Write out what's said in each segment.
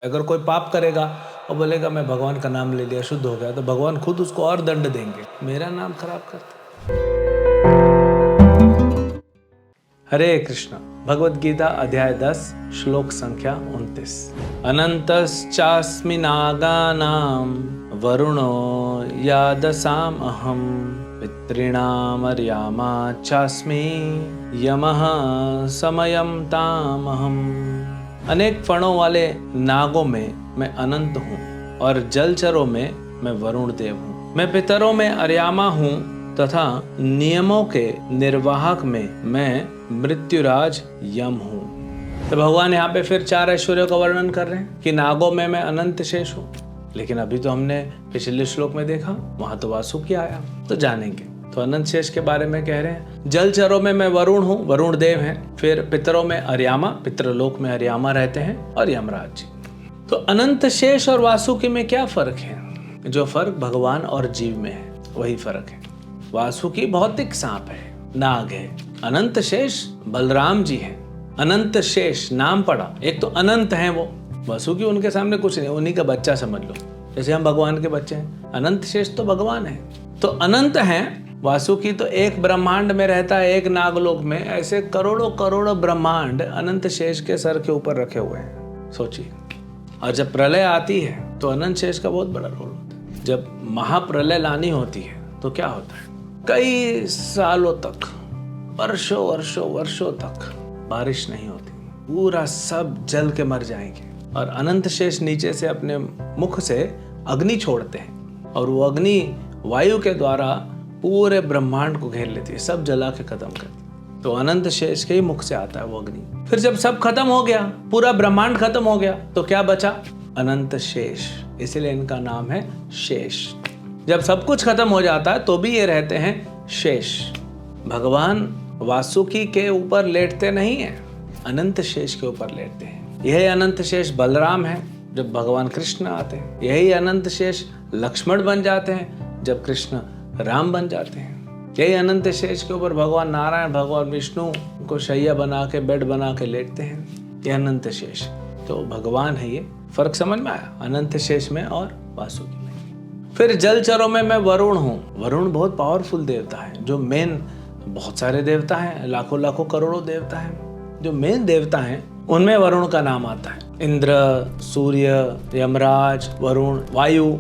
अगर कोई पाप करेगा और बोलेगा मैं भगवान का नाम ले लिया शुद्ध हो गया, तो भगवान खुद उसको और दंड देंगे, मेरा नाम खराब करता। हरे कृष्ण। भगवद गीता अध्याय 10 श्लोक संख्या 29। अनंतश्चास्मि नागानां वरुणो यादसाम अहम पितॄणाम अर्यामा चास्मि यमः समयं तामहम। अनेक फणों वाले नागों में मैं अनंत हूँ और जलचरों में मैं वरुण देव हूँ। मैं पितरों में अर्यामा हूँ तथा नियमों के निर्वाहक में मैं मृत्युराज यम हूँ। तो भगवान यहाँ पे फिर 4 ऐश्वर्यों का वर्णन कर रहे हैं कि नागों में मैं अनंत शेष हूँ। लेकिन अभी तो हमने पिछले श्लोक में देखा वहां तो वासुकी आया, तो जानेंगे। तो अनंत शेष के बारे में कह रहे हैं, जलचरों में मैं वरुण हूँ, वरुण देव हैं। फिर पितरों में अर्यामा, पितृलोक में अर्यामा रहते हैं, और यमराज जी। तो अनंत शेष और वासुकी में क्या फर्क है? जो फर्क भगवान और जीव में है वही फर्क है। वासुकी भौतिक सांप है, नाग है। अनंत शेष बलराम जी हैं। अनंत शेष नाम पड़ा, एक तो अनंत है वो, वासुकी उनके सामने कुछ नहीं, उन्हीं का बच्चा समझ लो, जैसे हम भगवान के बच्चे हैं। अनंत शेष तो भगवान है, तो अनंत हैं। वासुकी तो एक ब्रह्मांड में रहता है, एक नागलोक में। ऐसे करोड़ों करोड़ों ब्रह्मांड अनंत शेष के सर के ऊपर रखे हुए हैं, सोचिए। और जब प्रलय आती है तो अनंत शेष का बहुत बड़ा रोल होता है। जब महाप्रलय लानी होती है तो क्या होता है, कई सालों तक, वर्षों वर्षों वर्षों तक बारिश नहीं होती, पूरा सब जल के मर जाएंगे। और अनंत शेष नीचे से अपने मुख से अग्नि छोड़ते हैं, और वो अग्नि वायु के द्वारा पूरे ब्रह्मांड को घेर लेती है, सब जला के खत्म करती है। तो अनंत शेष के ही मुख से आता है वो अग्नि। फिर जब सब खत्म हो गया, पूरा ब्रह्मांड खत्म हो गया, तो क्या बचा? अनंत शेष। इसलिए इनका नाम है शेष। जब सब कुछ खत्म हो जाता है तो भी ये रहते हैं शेष। भगवान वासुकी के ऊपर लेटते नहीं हैं, अनंत शेष के ऊपर लेटते हैं। यही अनंत शेष बलराम है जब भगवान कृष्ण आते हैं। यही अनंत शेष लक्ष्मण बन जाते हैं जब कृष्ण राम बन जाते हैं। यही अनंत शेष के ऊपर भगवान नारायण, भगवान विष्णु को शैया बना के, बेड बना के लेटते हैं। ये अनंत शेष तो भगवान है। ये फर्क समझ में आया, अनंत शेष में और वासुकी में। फिर जलचरों में मैं वरुण हूँ। वरुण बहुत पावरफुल देवता है, जो मेन, बहुत सारे देवता हैं, लाखों लाखों करोड़ों देवता हैं। जो मेन देवता हैं उनमें वरुण का नाम आता है। इंद्र, सूर्य, यमराज, वरुण, वायु,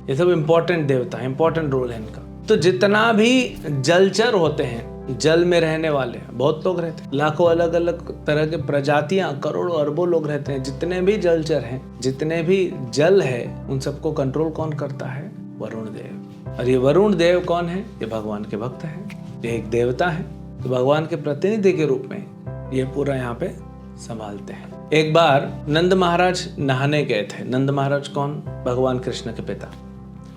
ये सब इंपॉर्टेंट देवता है, इंपॉर्टेंट रोल है इनका। तो जितना भी जलचर होते हैं, जल में रहने वाले बहुत लोग रहते हैं, लाखों अलग अलग तरह के प्रजातियां, करोड़ों अरबों लोग रहते हैं। जितने भी जलचर हैं, जितने भी जल है, उन सबको कंट्रोल कौन करता है? वरुण देव। और ये वरुण देव कौन है? ये भगवान के भक्त हैं, ये एक देवता है। तो भगवान के प्रतिनिधि के रूप में ये पूरा यहाँ पे संभालते हैं। एक बार नंद महाराज नहाने गए थे। नंद महाराज कौन? भगवान कृष्ण के पिता।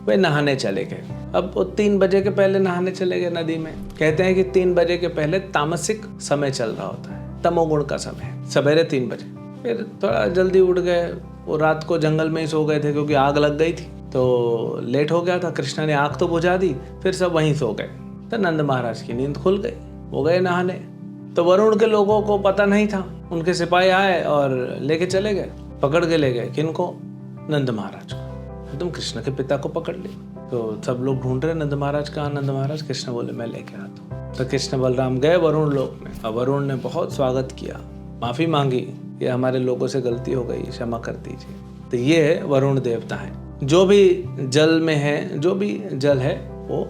वे नहाने चले गए। अब वो 3 बजे के पहले नहाने चले गए नदी में। कहते हैं कि 3 बजे के पहले तामसिक समय चल रहा होता है, तमोगुण का समय, सवेरे 3 बजे। फिर थोड़ा जल्दी उठ गए। वो रात को जंगल में ही सो गए थे क्योंकि आग लग गई थी, तो लेट हो गया था। कृष्ण ने आग तो बुझा दी, फिर सब वहीं सो गए। तो नंद महाराज की नींद खुल गई, वो गए नहाने। तो वरुण के लोगों को पता नहीं था, उनके सिपाही आए और लेके चले गए, पकड़ के ले गए। किनको? नंद महाराज को। तुम कृष्ण के पिता को पकड़ ले। तो सब लोग ढूंढ रहे नंद महाराज कहाँ, नंद महाराज। कृष्ण बोले मैं लेके आता हूँ। तो कृष्ण बलराम गए वरुण लोक में, और वरुण ने बहुत स्वागत किया, माफी मांगी, ये हमारे लोगों से गलती हो गई, क्षमा कर दीजिए। तो ये वरुण देवता है, जो भी जल में है, जो भी जल है वो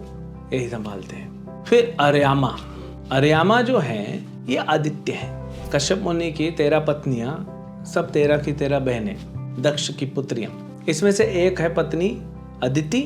यही संभालते हैं। फिर अर्यामा। अर्यामा जो है ये आदित्य है। कश्यप मुनि की 13 पत्नियां, सब 13 की 13 बहनें, दक्ष की पुत्रियां। इसमें से एक है पत्नी अदिति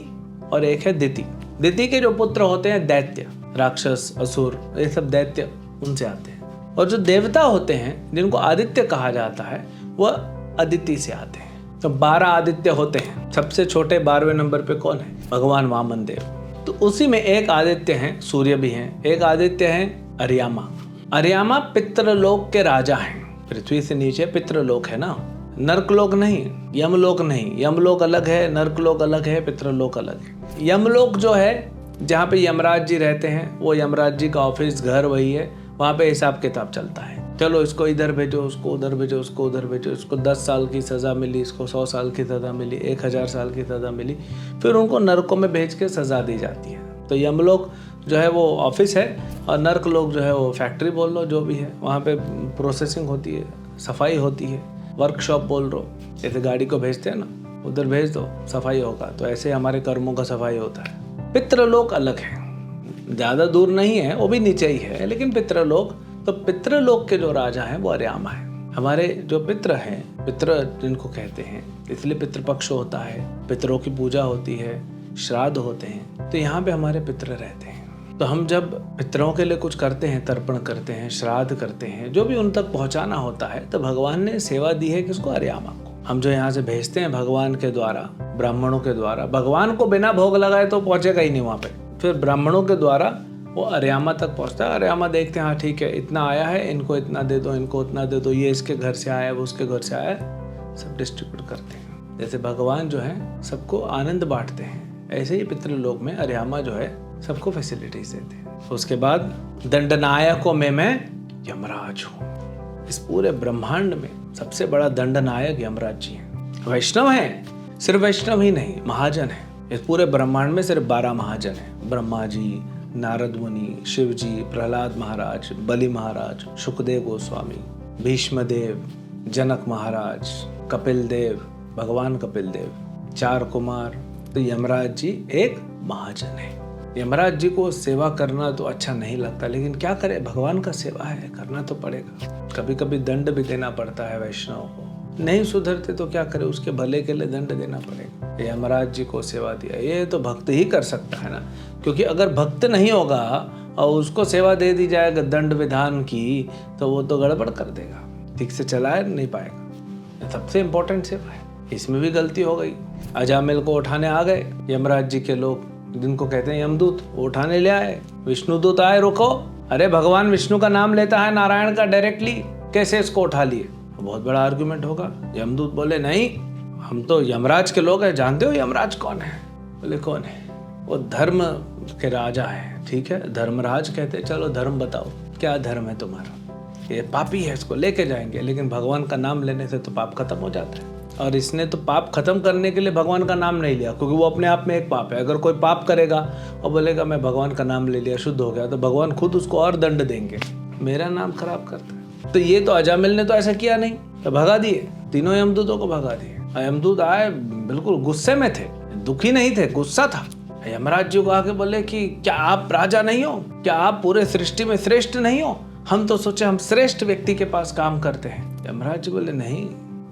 और एक है दिति। दिति के जो पुत्र होते हैं दैत्य, राक्षस, असुर, ये सब दैत्य उनसे आते हैं। और जो देवता होते हैं जिनको आदित्य कहा जाता है, वह अदिति से आते हैं। तो 12 आदित्य होते हैं। सबसे छोटे 12वें नंबर पे कौन है? भगवान वामन देव। तो उसी में एक आदित्य हैं, सूर्य भी हैं, एक आदित्य हैं अर्यामा। अर्यामा पितृलोक के राजा हैं। पृथ्वी से नीचे पितृलोक है ना, नर्कलोक नहीं, यमलोक नहीं। यमलोक अलग है, नर्कलोक अलग है, पितृलोक अलग है। यमलोक जो है जहाँ पे यमराज जी रहते हैं, वो यमराज जी का ऑफिस, घर वही है, वहाँ पे हिसाब किताब चलता है। चलो इसको इधर भेजो, उसको उधर भेजो, उसको उधर भेजो, इसको 10 साल की सज़ा मिली, इसको 100 साल की सज़ा मिली, 1000 साल की सज़ा मिली, फिर उनको नरकों में भेज के सज़ा दी जाती है। तो यमलोक जो है वो ऑफिस है और नर्क लोग जो है वो फैक्ट्री बोल लो, जो भी है, वहाँ पे प्रोसेसिंग होती है, सफाई होती है, वर्कशॉप बोल लो। जैसे गाड़ी को भेजते हैं ना, उधर भेज दो सफाई होगा, तो ऐसे हमारे कर्मों का सफाई होता है। पितृलोक अलग है, ज़्यादा दूर नहीं है, वो भी नीचे ही है, लेकिन पितृलोक, तो पितृलोक के जो राजा हैं वो अर्यामा है। हमारे जो पितृ हैं, पितृ जिनको कहते हैं, इसलिए पितृपक्ष होता है, पितरों की पूजा होती है, श्राद्ध होते हैं, तो यहाँ पे हमारे पितृ रहते हैं। तो हम जब पितरों के लिए कुछ करते हैं, तर्पण करते हैं, श्राद्ध करते हैं, जो भी उन तक पहुँचाना होता है, तो भगवान ने सेवा दी है किसको? अर्यामा को। हम जो यहाँ से भेजते हैं भगवान के द्वारा, ब्राह्मणों के द्वारा, भगवान को बिना भोग लगाए तो पहुँचेगा ही नहीं वहाँ पे, फिर ब्राह्मणों के द्वारा वो अर्यामा तक पहुँचता है। अर्यामा देखते हैं, हाँ ठीक है, इतना आया है, इनको इतना दे दो, इनको उतना दे दो, ये इसके घर से आया है, वो उसके घर से आया है, सब डिस्ट्रीब्यूट करते हैं। जैसे भगवान जो है सबको आनंद बांटते हैं, ऐसे ही पितृलोक में अर्यामा जो है सबको फैसिलिटीज देते हैं। उसके बाद दंडनायकों में मैं यमराज हूँ। इस पूरे ब्रह्मांड में सबसे बड़ा दंडनायक यमराज जी हैं। वैष्णव हैं, सिर्फ वैष्णव ही नहीं, महाजन है। इस पूरे ब्रह्मांड में सिर्फ 12 महाजन हैं। ब्रह्मा जी, नारद मुनि, शिव जी, प्रहलाद महाराज, बलि महाराज, सुखदेव गोस्वामी, भीष्म देव, जनक महाराज, कपिल देव, भगवान कपिल देव, 4 कुमार। तो यमराज जी एक महाजन है। यमराज जी को सेवा करना तो अच्छा नहीं लगता, लेकिन क्या करे, भगवान का सेवा है, करना तो पड़ेगा। कभी कभी दंड भी देना पड़ता है वैष्णव को, नहीं सुधरते तो क्या करे, उसके भले के लिए दंड देना पड़ेगा। यमराज जी को सेवा दिया, ये तो भक्त ही कर सकता है ना, क्योंकि अगर भक्त नहीं होगा और उसको सेवा दे दी जाएगा दंड विधान की, तो वो तो गड़बड़ कर देगा, ठीक से चला नहीं पाएगा। सबसे इम्पोर्टेंट सेवा है, इसमें भी गलती हो गई। अजामिल को उठाने आ गए यमराज जी के लोग, जिनको कहते हैं यमदूत, वो उठाने ले आए। विष्णुदूत आए, रुको, अरे भगवान विष्णु का नाम लेता है नारायण का डायरेक्टली, कैसे इसको उठा लिए? बहुत बड़ा आर्गुमेंट होगा। यमदूत बोले नहीं, हम तो यमराज के लोग हैं, जानते हो यमराज कौन है? बोले कौन है? वो धर्म के राजा है। ठीक है, धर्मराज कहते, चलो धर्म बताओ, क्या धर्म है तुम्हारा? ये पापी है, इसको लेके जाएंगे। लेकिन भगवान का नाम लेने से तो पाप खत्म हो जाता है, और इसने तो पाप खत्म करने के लिए भगवान का नाम नहीं लिया, क्योंकि वो अपने आप में एक पाप है। अगर कोई पाप करेगा और बोलेगा मैं भगवान का नाम ले लिया, शुद्ध हो गया, तो भगवान खुद उसको और दंड देंगे, मेरा नाम खराब करता है। तो ये तो अजामिल ने तो ऐसा किया नहीं, तो भगा दिए, तीनों यमदूतों को भगा दिए। यमदूत आए, बिल्कुल गुस्से में थे, दुखी नहीं थे, गुस्सा था। यमराज जी को आके बोले कि क्या आप राजा नहीं हो? क्या आप पूरे सृष्टि में श्रेष्ठ नहीं हो? हम तो सोचे हम श्रेष्ठ व्यक्ति के पास काम करते हैं। यमराज जी बोले नहीं,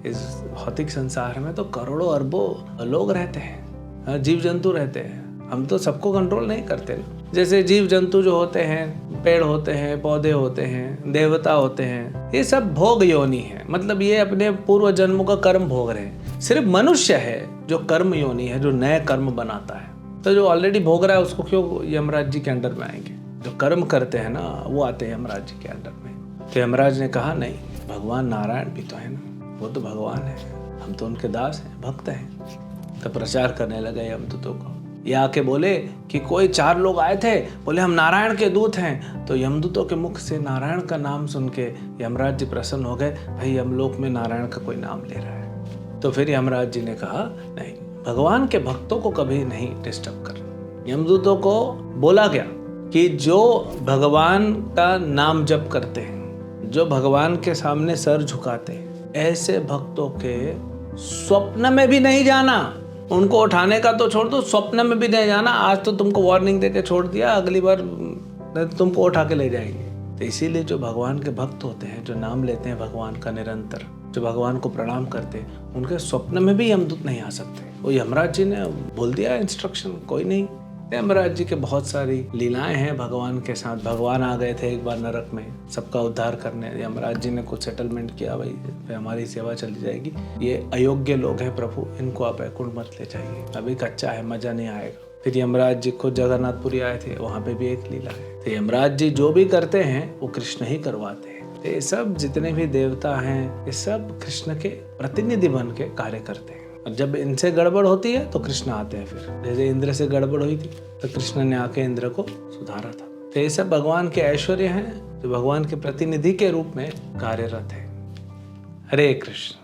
इस भौतिक संसार में तो करोड़ों अरबों लोग रहते हैं, जीव जंतु रहते हैं, हम तो सबको कंट्रोल नहीं करते ना। जैसे जीव जंतु जो होते हैं, पेड़ होते हैं, पौधे होते हैं, देवता होते हैं, ये सब भोग योनि है, मतलब ये अपने पूर्व जन्मों का कर्म भोग रहे हैं। सिर्फ मनुष्य है जो कर्म योनि है, जो नए कर्म बनाता है। तो जो ऑलरेडी भोग रहा है उसको क्यों यमराज जी के अंडर में आएंगे? जो कर्म करते हैं ना, वो आते हैं यमराज जी के अंडर में। तो यमराज ने कहा नहीं, भगवान नारायण भी तो है ना, वो तो भगवान है, हम तो उनके दास हैं, भक्त हैं। तो प्रचार करने लगे यमदूतों को। ये आके बोले कि कोई 4 लोग आए थे, बोले हम नारायण के दूत हैं। तो यमदूतों के मुख से नारायण का नाम सुन के यमराज जी प्रसन्न हो गए, भाई यमलोक में नारायण का कोई नाम ले रहा है। तो फिर यमराज जी ने कहा नहीं, भगवान के भक्तों को कभी नहीं डिस्टर्ब करना। यमदूतों को बोला गया कि जो भगवान का नाम जप करते हैं, जो भगवान के सामने सर झुकाते हैं, ऐसे भक्तों के स्वप्न में भी नहीं जाना। उनको उठाने का तो छोड़ दो, स्वप्न में भी नहीं जाना। आज तो तुमको वार्निंग देके छोड़ दिया, अगली बार तुमको उठा के ले जाएंगे। तो इसीलिए जो भगवान के भक्त होते हैं, जो नाम लेते हैं भगवान का निरंतर, जो भगवान को प्रणाम करते हैं, उनके स्वप्न में भी यमदूत नहीं आ सकते। वो यमराज जी ने बोल दिया इंस्ट्रक्शन, कोई नहीं। यमराज जी के बहुत सारी लीलाएं हैं भगवान के साथ। भगवान आ गए थे एक बार नरक में सबका उद्धार करने, यमराज जी ने कुछ सेटलमेंट किया, भाई हमारी सेवा चली जाएगी, ये अयोग्य लोग हैं प्रभु, इनको आप वैकुंठ मत ले जाइए, अभी कच्चा है, मजा नहीं आएगा। फिर यमराज जी खुद जगन्नाथपुरी आए थे, वहाँ पे भी एक लीला है। तो यमराज जी जो भी करते हैं वो कृष्ण ही करवाते हैं। ये सब जितने भी देवता हैं, ये सब कृष्ण के प्रतिनिधि बन के कार्य करते हैं। और जब इनसे गड़बड़ होती है तो कृष्ण आते हैं। फिर जैसे इंद्र से गड़बड़ हुई थी तो कृष्ण ने आके इंद्र को सुधारा था। तो ये सब भगवान के ऐश्वर्य हैं जो भगवान के प्रतिनिधि के रूप में कार्यरत है। हरे कृष्ण।